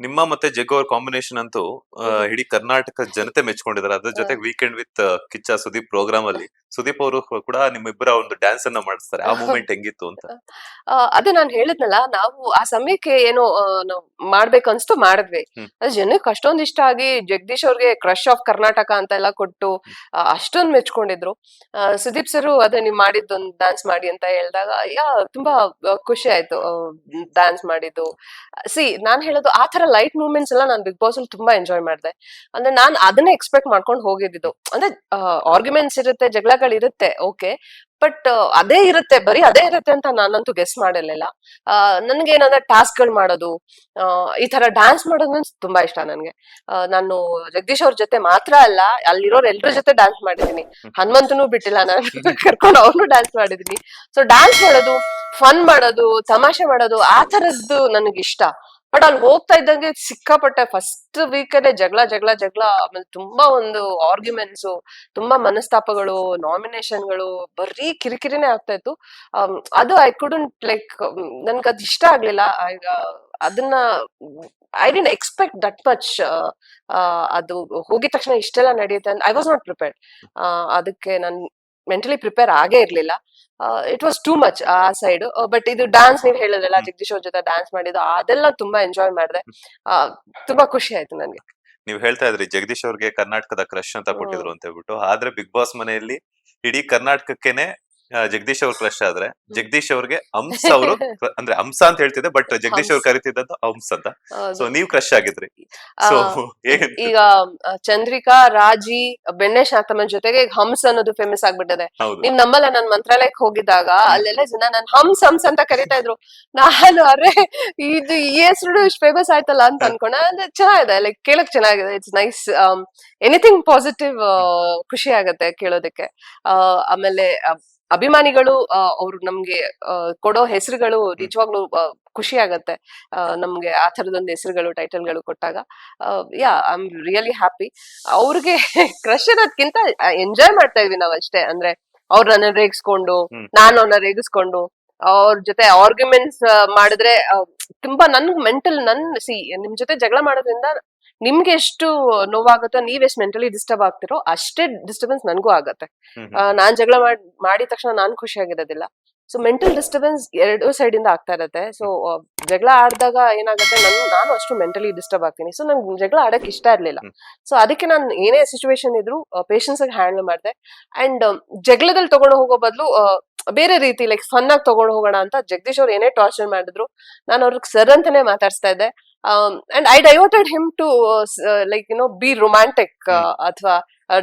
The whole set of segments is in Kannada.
ನಿಮ್ಮ ಮತ್ತೆ ಜಗ್ಗು ಅವ್ರ ಕಾಂಬಿನೇಷನ್ ಅಂತೂ ಇಡೀ ಕರ್ನಾಟಕ ಜನತೆ ಮೆಚ್ಕೊಂಡಿದ್ದಾರೆ. ಅದ್ರ ಜೊತೆಗೆ weekend with Kichcha Sudeep programme ಅಲ್ಲಿ ಸುದೀಪ್ ಅವರು ಕೂಡ ನಿಮ್ಮಿಬ್ಬರ ಒಂದು ಡ್ಯಾನ್ಸ್ ಅನ್ನ ಮಾಡಿಸ್ತಾರೆ. ಆ ಮೂಮೆಂಟ್ ಹೆಂಗಿತ್ತು ಅಂತ? ಅದೇ ನಾನ್ ಹೇಳಿದ್ನಲ್ಲ, ನಾವು ಆ ಸಮಯಕ್ಕೆ ಏನೋ ನಾವ್ ಮಾಡ್ಬೇಕು ಅನ್ಸ್ತು ಮಾಡಿದ್ವಿ. ಹ್ಮ್. ಅದು ಜನಕ್ಕೆ ಅಷ್ಟೊಂದ್ ಇಷ್ಟ ಆಗಿ ಜಗದೀಶ್ ಅವ್ರಿಗೆ ಕ್ರಶ್ ಆಫ್ ಕರ್ನಾಟಕ ಅಂತ ಎಲ್ಲ ಕೊಟ್ಟು ಅಷ್ಟೊಂದ್ ಮೆಚ್ಕೊಂಡಿದ್ರು. ಸುದೀಪ್ ಸರು ಅದೇ ನೀವ್ ಮಾಡಿದ್ದೊಂದು ಡ್ಯಾನ್ಸ್ ಮಾಡಿ ಅಂತ ಹೇಳಿದಾಗ ತುಂಬಾ ಖುಷಿ ಆಯ್ತು ಡ್ಯಾನ್ಸ್ ಮಾಡಿದ್ದು. ನಾನ್ ಹೇಳೋದು ಆ ತರ ಲೈಟ್ ಮೂವ್ಮೆಂಟ್ಸ್ ಎಲ್ಲ ನಾನ್ ಬಿಗ್ ಬಾಸ್ ಅಲ್ಲಿ ತುಂಬಾ ಎಂಜಾಯ್ ಮಾಡಿದೆ. ಅಂದ್ರೆ ನಾನ್ ಅದನ್ನೇ ಎಕ್ಸ್ಪೆಕ್ಟ್ ಮಾಡ್ಕೊಂಡು ಹೋಗಿದ್ದು. ಅಂದ್ರೆ ಆರ್ಗ್ಯುಮೆಂಟ್ಸ್ ಇರುತ್ತೆ, ಜಗಳಗಳಿರುತ್ತೆ, ಓಕೆ, ಬಟ್ ಅದೇ ಇರುತ್ತೆ, ಬರೀ ಅದೇ ಇರುತ್ತೆ ಅಂತ ನಾನಂತೂ ಗೆಸ್ ಮಾಡಿರ್ಲಿಲ್ಲ. ನನ್ಗೆ ಏನಂದ್ರೆ ಟಾಸ್ಕ್ ಗಳು ಮಾಡೋದು, ಈ ತರ ಡ್ಯಾನ್ಸ್ ಮಾಡೋದು ತುಂಬಾ ಇಷ್ಟ ನನ್ಗೆ. ನಾನು ಜಗದೀಶ್ ಅವ್ರ ಜೊತೆ ಮಾತ್ರ ಅಲ್ಲ, ಅಲ್ಲಿರೋರ್ ಎಲ್ರ ಜೊತೆ ಡ್ಯಾನ್ಸ್ ಮಾಡಿದೀನಿ. ಹನುಮಂತನು ಬಿಟ್ಟಿಲ್ಲ ನಾನು ಕರ್ಕೊಂಡು ಅವ್ರನ್ನು ಡ್ಯಾನ್ಸ್ ಮಾಡಿದೀನಿ. ಸೊ ಡ್ಯಾನ್ಸ್ ಮಾಡೋದು, ಫನ್ ಮಾಡೋದು, ತಮಾಷೆ ಮಾಡೋದು, ಆ ತರದ್ದು ನನಗೆ ಇಷ್ಟ. ಬಟ್ ಅಲ್ಲಿ ಹೋಗ್ತಾ ಇದ್ದಂಗೆ ಸಿಕ್ಕಾಪಟ್ಟೆ ಫಸ್ಟ್ ವೀಕಲ್ಲೇ ಜಗಳ ಜಗಳ ಜಗಳ, ಆಮೇಲೆ ತುಂಬಾ ಒಂದು ಆರ್ಗ್ಯುಮೆಂಟ್ಸ್, ತುಂಬಾ ಮನಸ್ತಾಪಗಳು, ನಾಮಿನೇಷನ್ಗಳು, ಬರೀ ಕಿರಿಕಿರಿನೇ ಆಗ್ತಾ ಇತ್ತು. ಅದು ಐ ಕುಡಂಟ್ ಲೈಕ್, ನನ್ಗೆ ಅದು ಇಷ್ಟ ಆಗ್ಲಿಲ್ಲ. ಈಗ ಅದನ್ನ I didn't expect that much. ಅದು ಹೋಗಿದ ತಕ್ಷಣ ಇಷ್ಟೆಲ್ಲ ನಡೆಯುತ್ತೆ ಅಂತ ಐ ವಾಸ್ ನಾಟ್ ಪ್ರಿಪೇರ್ಡ್. ಅದಕ್ಕೆ ನಾನು ಮೆಂಟಲಿ ಪ್ರಿಪೇರ್ ಆಗೇ ಇರ್ಲಿಲ್ಲ. ಇಟ್ ವಾಸ್ ಟೂ ಮಚ್ ಆ ಸೈಡ್. ಬಟ್ ಇದು ಡ್ಯಾನ್ಸ್ ನೀವ್ ಹೇಳಿದ್ರಲ್ಲ, ಜಗದೀಶ್ ಅವ್ರ ಜೊತೆ ಡ್ಯಾನ್ಸ್ ಮಾಡಿದ್ದು, ಅದೆಲ್ಲ ತುಂಬಾ ಎಂಜಾಯ್ ಮಾಡಿದೆ. ತುಂಬಾ ಖುಷಿ ಆಯ್ತು ನನ್ಗೆ. ನೀವ್ ಹೇಳ್ತಾ ಇದ್ರಿ ಜಗದೀಶ್ ಅವ್ರಿಗೆ ಕರ್ನಾಟಕದ ಕ್ರಶ್ ಅಂತ ಕೊಟ್ಟಿದ್ರು ಅಂತ ಹೇಳ್ಬಿಟ್ಟು. ಆದ್ರೆ ಬಿಗ್ ಬಾಸ್ ಮನೆಯಲ್ಲಿ ಇಡೀ ಕರ್ನಾಟಕಕ್ಕೆನೆ ಜಗದೀಶ್ ಅವ್ರ ಕ್ರಶ್ ಆದ್ರೆ ಜಗದೀಶ್ ಅವ್ರಿಗೆ ಹಂಸ ಅವರು ಅಂದ್ರೆ ಹಂಸ ಅಂತ ಹೇಳ್ತಿದ್ದೆ, ಬಟ್ ಜಗದೀಶ್ ಅವ್ರು ಕರಿತಿದ್ದದ್ದು ಹಂಸ ಅಂತ. ಸೊ ನೀವ್ ಕ್ರಶ್ ಆಗಿದ್ರಿ. ಸೊ ಈಗ ಚಂದ್ರಿಕಾ, ರಾಜಿ, ಬೆಣ್ಣೆ ಶಾಂತಮ್ಮನ್ ಜೊತೆಗೆ ಈಗ ಹಂಸ್ ಅನ್ನೋದು ಫೇಮಸ್ ಆಗ್ಬಿಟ್ಟಿದೆ. ನೀವ್ ನಮ್ಮಲ್ಲ, ನಾನ್ ಮಂತ್ರಾಲಯಕ್ಕೆ ಹೋಗಿದ್ದಾಗ ಅಲ್ಲೆಲ್ಲ ಜನ ನನ್ ಹಂಸ್ ಹಂಸ್ ಅಂತ ಕರಿತಾ ಇದ್ರು. ನಾನು ಅರೆ ಇದು ಈ ಹೆಸರು ಇಷ್ಟು ಫೇಮಸ್ ಆಯ್ತಲ್ಲ ಅಂತ ಅನ್ಕೊಂಡೆ. ಅಂದ್ರೆ ಚೆನ್ನಾಗಿದೆ, ಲೈಕ್ ಕೇಳಕ್ ಚೆನ್ನಾಗಿದೆ, ಇಟ್ಸ್ ನೈಸ್. ಎನಿಥಿಂಗ್ ಪಾಸಿಟಿವ್ ಖುಷಿ ಆಗತ್ತೆ ಕೇಳೋದಕ್ಕೆ. ಆಮೇಲೆ ಅಭಿಮಾನಿಗಳು ಅವ್ರು ನಮ್ಗೆ ಕೊಡೋ ಹೆಸರುಗಳು ನಿಜವಾಗ್ಲೂ ಖುಷಿ ಆಗತ್ತೆ. ನಮ್ಗೆ ಆ ತರದೊಂದು ಹೆಸರುಗಳು, ಟೈಟಲ್ಗಳು ಕೊಟ್ಟಾಗ ಐ ಆಮ್ ರಿಯಲಿ ಹ್ಯಾಪಿ. ಅವ್ರಿಗೆ ಕ್ರಶ್ ಅನ್ನೋದ್ಕಿಂತ ಎಂಜಾಯ್ ಮಾಡ್ತಾ ಇದ್ವಿ ನಾವ್ ಅಷ್ಟೇ. ಅಂದ್ರೆ ಅವ್ರು ನನ್ನ ರೇಗಿಸ್ಕೊಂಡು, ನಾನು ಅವ್ರನ್ನ ರೇಗಿಸ್ಕೊಂಡು, ಅವ್ರ ಜೊತೆ ಆರ್ಗ್ಯುಮೆಂಟ್ಸ್ ಮಾಡಿದ್ರೆ ತುಂಬಾ ಮೆಂಟಲ್ ನಿಮ್ ಜೊತೆ ಜಗಳ ಮಾಡೋದ್ರಿಂದ ನಿಮ್ಗೆ ಎಷ್ಟು ನೋವಾಗುತ್ತೋ, ನೀವ್ ಎಷ್ಟು ಮೆಂಟಲಿ ಡಿಸ್ಟರ್ಬ್ ಆಗ್ತಿರೋ ಅಷ್ಟೇ ಡಿಸ್ಟರ್ಬೆನ್ಸ್ ನನ್ಗೂ ಆಗತ್ತೆ. ನಾನ್ ಜಗಳ ಮಾಡಿದ ತಕ್ಷಣ ನಾನ್ ಖುಷಿ ಆಗಿರೋದಿಲ್ಲ. ಸೊ ಮೆಂಟಲ್ ಡಿಸ್ಟರ್ಬೆನ್ಸ್ ಎರಡು ಸೈಡ್ ಇಂದ ಆಗ್ತಾ ಇರತ್ತೆ. ಸೊ ಜಗಳ ಆಡಿದಾಗ ಏನಾಗುತ್ತೆ, ನಾನು ಅಷ್ಟು ಮೆಂಟಲಿ ಡಿಸ್ಟರ್ಬ್ ಆಗ್ತೀನಿ. ಸೊ ನನ್ಗೆ ಜಗಳ ಆಡಕ್ ಇಷ್ಟ ಇರ್ಲಿಲ್ಲ. ಸೊ ಅದಕ್ಕೆ ನಾನು ಏನೇ ಸಿಚುವೇಶನ್ ಇದ್ರು ಪೇಷನ್ಸ್ ಆಗಿ ಹ್ಯಾಂಡಲ್ ಮಾಡಿದೆ. ಅಂಡ್ ಜಗಳದಲ್ಲಿ ತಗೊಂಡು ಹೋಗೋ ಬದಲು ಬೇರೆ ರೀತಿ ಲೈಕ್ ಫನ್ ಆಗಿ ತಗೊಂಡು ಹೋಗೋಣ ಅಂತ ಜಗದೀಶ್ ಅವ್ರು ಏನೇ ಟಾರ್ಚರ್ ಮಾಡಿದ್ರು ನಾನು ಅವ್ರಿಗೆ ಸರ್ ಅಂತಾನೆ ಮಾತಾಡ್ಸ್ತಾ ಇದ್ದೆ. And I diverted him to like be romantic, ಅಥವಾ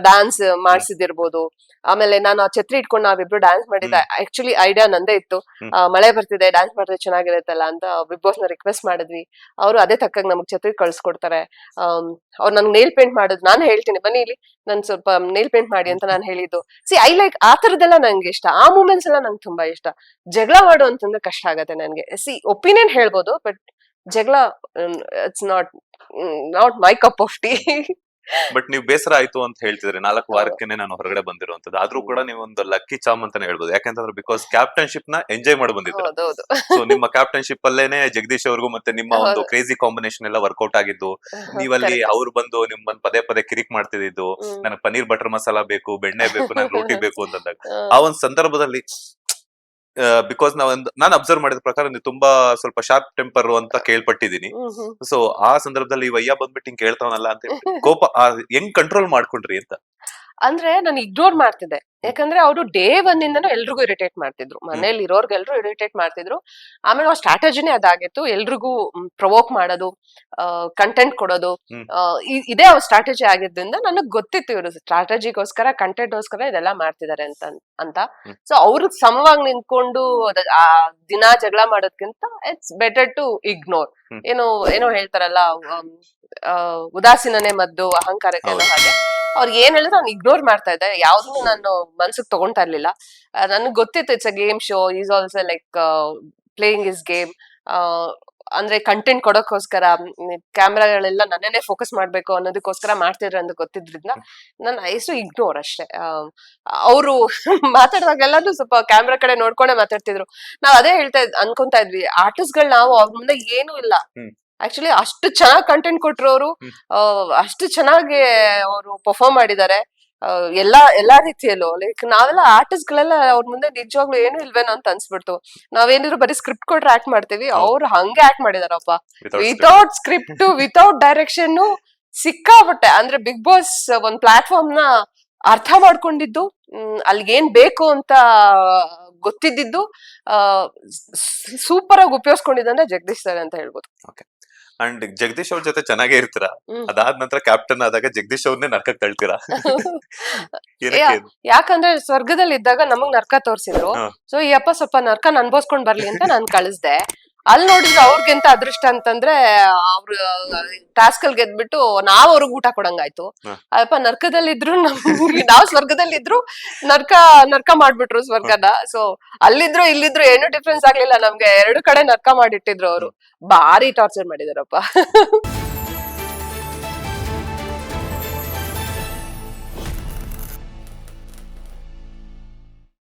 ಡ್ಯಾನ್ಸ್ ಮಾಡ್ಸಿದಿರ್ಬೋದು. ಆಮೇಲೆ ನಾನು ಆ ಛತ್ರಿ ಇಟ್ಕೊಂಡು ನಾವಿಬ್ರು ಡ್ಯಾನ್ಸ್ ಮಾಡಿದ್ದೆ. ಆಕ್ಚುಲಿ ಐಡಿಯಾ ನಂದೇ ಇತ್ತು. ಮಳೆ ಬರ್ತಿದೆ, ಡ್ಯಾನ್ಸ್ ಮಾಡಿದ್ರೆ ಚೆನ್ನಾಗಿರುತ್ತಲ್ಲ ಅಂತ ಬಿಗ್ ಬಾಸ್ ನ ರಿಕ್ವೆಸ್ಟ್ ಮಾಡಿದ್ವಿ. ಅವರು ಅದೇ ತಕ್ಕಾಗ ನಮಗ್ ಛತ್ರಿ ಕಳ್ಸ್ಕೊಡ್ತಾರೆ. ಅವ್ರು ನನ್ಗೆ ನೇಲ್ ಪೇಂಟ್ ಮಾಡೋದು ನಾನು ಹೇಳ್ತೀನಿ, ಬನ್ನಿ ಇಲ್ಲಿ ನನ್ ಸ್ವಲ್ಪ ನೇಲ್ ಪೇಂಟ್ ಮಾಡಿ ಅಂತ ನಾನು ಹೇಳಿದ್ದು. ಐ ಲೈಕ್ ಆ ತರದೆಲ್ಲ ನಂಗೆ ಇಷ್ಟ. ಆ ಮೂಮೆಂಟ್ಸ್ ಎಲ್ಲ ನಂಗೆ ತುಂಬಾ ಇಷ್ಟ. ಜಗಳ ಮಾಡು ಅಂತಂದ್ರೆ ಕಷ್ಟ ಆಗತ್ತೆ ನನ್ಗೆ. ಒಪಿನಿಯನ್ ಹೇಳ್ಬೋದು, ಬಟ್ ಜಗಳ it's not my cup of tea. But ನೀವು ಬೇಸರ ಆಯ್ತು ಅಂತ ಹೇಳ್ತಿದ್ರಿ, 4 ವಾರಕ್ಕೆನೆ ನಾನು ಹೊರಗಡೆ ಬಂದಿರುವಂತದ್ದು. ಆದ್ರೂ ಕೂಡ ನೀವು ಒಂದು ಲಕ್ಕಿ ಚಾಮ್ ಅಂತಾನೆ ಹೇಳ್ಬೋದು. ಯಾಕಂತಂದ್ರೆ ಬಿಕಾಸ್ ಕ್ಯಾಪ್ಟನ್ಶಿಪ್ ನ ಎಂಜಾಯ್ ಮಾಡಿ ಬಂದಿದ್ರು. ಸೊ ನಿಮ್ಮ ಕ್ಯಾಪ್ಟನ್ಶಿಪ್ ಅಲ್ಲೇನೆ ಜಗದೀಶ್ ಅವ್ರಿಗೂ ಮತ್ತೆ ನಿಮ್ಮ ಒಂದು ಕ್ರೇಜಿ ಕಾಂಬಿನೇಷನ್ ಎಲ್ಲ ವರ್ಕೌಟ್ ಆಗಿದ್ದು. ನೀವಲ್ಲಿ ಅವ್ರು ಬಂದು ನಿಮ್ಮನ್ನ ಪದೇ ಪದೇ ಕಿರಿಕ್ ಮಾಡ್ತಿದ್ದು, ನನಗೆ ಪನ್ನೀರ್ ಬಟರ್ ಮಸಾಲಾ ಬೇಕು, ಬೆಣ್ಣೆ ಬೇಕು, ನನ್ಗೆ ರೋಟಿ ಬೇಕು ಅಂತಂದಾಗ ಆ ಒಂದು ಸಂದರ್ಭದಲ್ಲಿ ಬಿಕಾಸ್ ನಾನು ಅಬ್ಸರ್ವ್ ಮಾಡಿದ ಪ್ರಕಾರ ನೀವು ತುಂಬಾ ಸ್ವಲ್ಪ ಶಾರ್ಪ್ ಟೆಂಪರ್ ಅಂತ ಕೇಳ್ಪಟ್ಟಿದೀನಿ. ಸೊ ಆ ಸಂದರ್ಭದಲ್ಲಿ ವಯ್ಯ ಬಂದ್ಬಿಟ್ಟು ಹಿಂಗ್ ಕೇಳ್ತಾವನಲ್ಲ ಅಂತ ಕೋಪ ಹೆಂಗ್ ಕಂಟ್ರೋಲ್ ಮಾಡ್ಕೊಂಡ್ರಿ ಅಂತ? ಅಂದ್ರೆ ನಾನು ಇಗ್ನೋರ್ ಮಾಡ್ತಿದ್ದೆ. ಯಾಕಂದ್ರೆ ಅವರು ಡೇ 1 ಇಂದನೂ ಎಲ್ರಿಗೂ ಇರಿಟೇಟ್ ಮಾಡ್ತಿದ್ರು, ಮನೇಲಿ ಇರೋರ್ಗೆಲ್ರು ಇರಿಟೇಟ್ ಮಾಡ್ತಿದ್ರು. ಆಮೇಲೆ ಅವ್ರ ಸ್ಟ್ರಾಟಜಿನೇ ಅದಾಗಿತ್ತು, ಎಲ್ರಿಗೂ ಪ್ರವೋಕ್ ಮಾಡೋದು, ಕಂಟೆಂಟ್ ಕೊಡೋದು. ಇದೇ ಅವ್ರ ಸ್ಟ್ರಾಟಜಿ ಆಗಿದ್ದರಿಂದ ನನಗ್ ಗೊತ್ತಿತ್ತು ಇವರು ಸ್ಟ್ರಾಟಜಿಗೋಸ್ಕರ, ಕಂಟೆಂಟ್ಗೋಸ್ಕರ ಇದೆಲ್ಲ ಮಾಡ್ತಿದ್ದಾರೆ ಅಂತ. ಸೊ ಅವ್ರಿಗೆ ಸಮವಾಗಿ ನಿಂತ್ಕೊಂಡು ದಿನ ಜಗಳ ಮಾಡೋದ್ಕಿಂತ ಇಟ್ಸ್ ಬೆಟರ್ ಟು ಇಗ್ನೋರ್. ಏನೋ ಹೇಳ್ತಾರಲ್ಲ, ಉದಾಸೀನನೇ ಮದ್ದು ಅಹಂಕಾರಕ್ಕೆ ಅನ್ನೋ ಹಾಗೆ. ಅವ್ರಿಗೆ ಏನ್ ಹೇಳಿದ್ರು ನಾನು ಇಗ್ನೋರ್ ಮಾಡ್ತಾ ಇದ್ದೆ, ಯಾವ್ದನ್ನು ನಾನು ಮನ್ಸಿಗೆ ತಗೊಂತಾ ಇರ್ಲಿಲ್ಲ. ನನ್ಗೆ ಗೊತ್ತಿತ್ತು it's a game show, is also like playing is game. ಅಂದ್ರೆ ಕಂಟೆಂಟ್ ಕೊಡೋಕೋಸ್ಕರ ಕ್ಯಾಮ್ರಾಗಳೆಲ್ಲ ನನ್ನೇ ಫೋಕಸ್ ಮಾಡ್ಬೇಕು ಅನ್ನೋದಕ್ಕೋಸ್ಕರ ಮಾಡ್ತಿದ್ರು ಅಂತ ಗೊತ್ತಿದ್ರಿಂದ ನಾನು ಐಸು ಇಗ್ನೋರ್ ಅಷ್ಟೇ. ಅವರು ಮಾತಾಡುವಾಗೆಲ್ಲಾನು ಸ್ವಲ್ಪ ಕ್ಯಾಮ್ರಾ ಕಡೆ ನೋಡ್ಕೊಂಡೆ ಮಾತಾಡ್ತಿದ್ರು. ನಾವ್ ಅದೇ ಅನ್ಕೊಂತಾ ಇದ್ವಿ, ಆರ್ಟಿಸ್ಟ್ ಗಳು ನಾವು ಅವ್ರ ಮುಂದೆ ಏನೂ ಇಲ್ಲ, ಆಕ್ಚುಲಿ ಅಷ್ಟು ಚೆನ್ನಾಗಿ ಕಂಟೆಂಟ್ ಕೊಟ್ರು ಅವರು, ಅಷ್ಟು ಚೆನ್ನಾಗಿ ಅವರು ಪರ್ಫಾರ್ಮ್ ಮಾಡಿದ್ದಾರೆ ಎಲ್ಲಾ ರೀತಿಯಲ್ಲೂ. ಲೈಕ್ ನಾವೆಲ್ಲ ಆರ್ಟಿಸ್ಟ್ ಗಳೆಲ್ಲ ಅವ್ರ ಮುಂದೆ ನಿಜವಾಗ್ಲೂ ಏನು ಇಲ್ವೇನೋ ಅಂತ ಅನ್ಸ್ಬಿಡ್ತು. ನಾವೇನಿದ್ರು ಬರೀ ಸ್ಕ್ರಿಪ್ಟ್ ಕೊಟ್ರೆ ಆಕ್ಟ್ ಮಾಡ್ತೀವಿ, ಅವ್ರು ಹಂಗೆ ಆಕ್ಟ್ ಮಾಡಿದಾರಪ್ಪ, ವಿತೌಟ್ ಸ್ಕ್ರಿಪ್ಟ್ ವಿತೌಟ್ ಡೈರೆಕ್ಷನ್. ಸಿಕ್ಕಾಪಟ್ಟೆ ಅಂದ್ರೆ ಬಿಗ್ ಬಾಸ್ ಒಂದ್ ಪ್ಲಾಟ್ಫಾರ್ಮ್ ನ ಅರ್ಥ ಮಾಡ್ಕೊಂಡಿದ್ದು, ಅಲ್ಲಿಗೆ ಏನ್ ಬೇಕು ಅಂತ ಗೊತ್ತಿದ್ದು, ಸೂಪರ್ ಆಗಿ ಉಪಯೋಗಿಸ್ಕೊಂಡಿದ್ದಂದ್ರೆ ಜಗದೀಶ್ ಸರ್ ಅಂತ ಹೇಳ್ಬೋದು. ಅಂಡ್ ಜಗದೀಶ್ ಅವ್ರ ಜೊತೆ ಚೆನ್ನಾಗೇ ಇರ್ತೀರಾ, ಅದಾದ ನಂತರ ಕ್ಯಾಪ್ಟನ್ ಆದಾಗ ಜಗದೀಶ್ ಅವ್ರನ್ನೇ ನರ್ಕಕ್ ತಳ್ತೀರಾ. ಯಾಕಂದ್ರೆ ಸ್ವರ್ಗದಲ್ಲಿ ಇದ್ದಾಗ ನಮಗ್ ನರ್ಕ ತೋರ್ಸಿದ್ರು. ಸೊ ಈ ಅಪ್ಪ ಸ್ವಲ್ಪ ನರ್ಕನ್ ಅನ್ಭವಿಸ್ಕೊಂಡ್ ಬರ್ಲಿ ಅಂತ ನಾನ್ ಕಳಿಸ್ದೆ. ಅಲ್ಲಿ ನೋಡಿದ್ರೆ ಅವ್ರಿಗೆಂತ ಅದೃಷ್ಟ ಅಂತಂದ್ರೆ ಅವ್ರು ಟಾಸ್ಕ್ ಅಲ್ಲಿ ಗೆದ್ಬಿಟ್ಟು ನಾವ್ ಅವ್ರಿಗೆ ಊಟ ಕೊಡಂಗಾಯ್ತು. ಅಪ್ಪ ನರ್ಕದಲ್ಲಿದ್ರು ನಾವ್ ಸ್ವರ್ಗದಲ್ಲಿದ್ರು ನರ್ಕ ಮಾಡ್ಬಿಟ್ರು ಸ್ವರ್ಗನ. ಸೊ ಅಲ್ಲಿದ್ರು ಇಲ್ಲಿದ್ರು ಏನು ಡಿಫ್ರೆನ್ಸ್ ಆಗ್ಲಿಲ್ಲ ನಮ್ಗೆ, ಎರಡು ಕಡೆ ನರ್ಕ ಮಾಡಿಟ್ಟಿದ್ರು ಅವರು. ಭಾರಿ ಟಾರ್ಚರ್ ಮಾಡಿದಾರಪ್ಪ.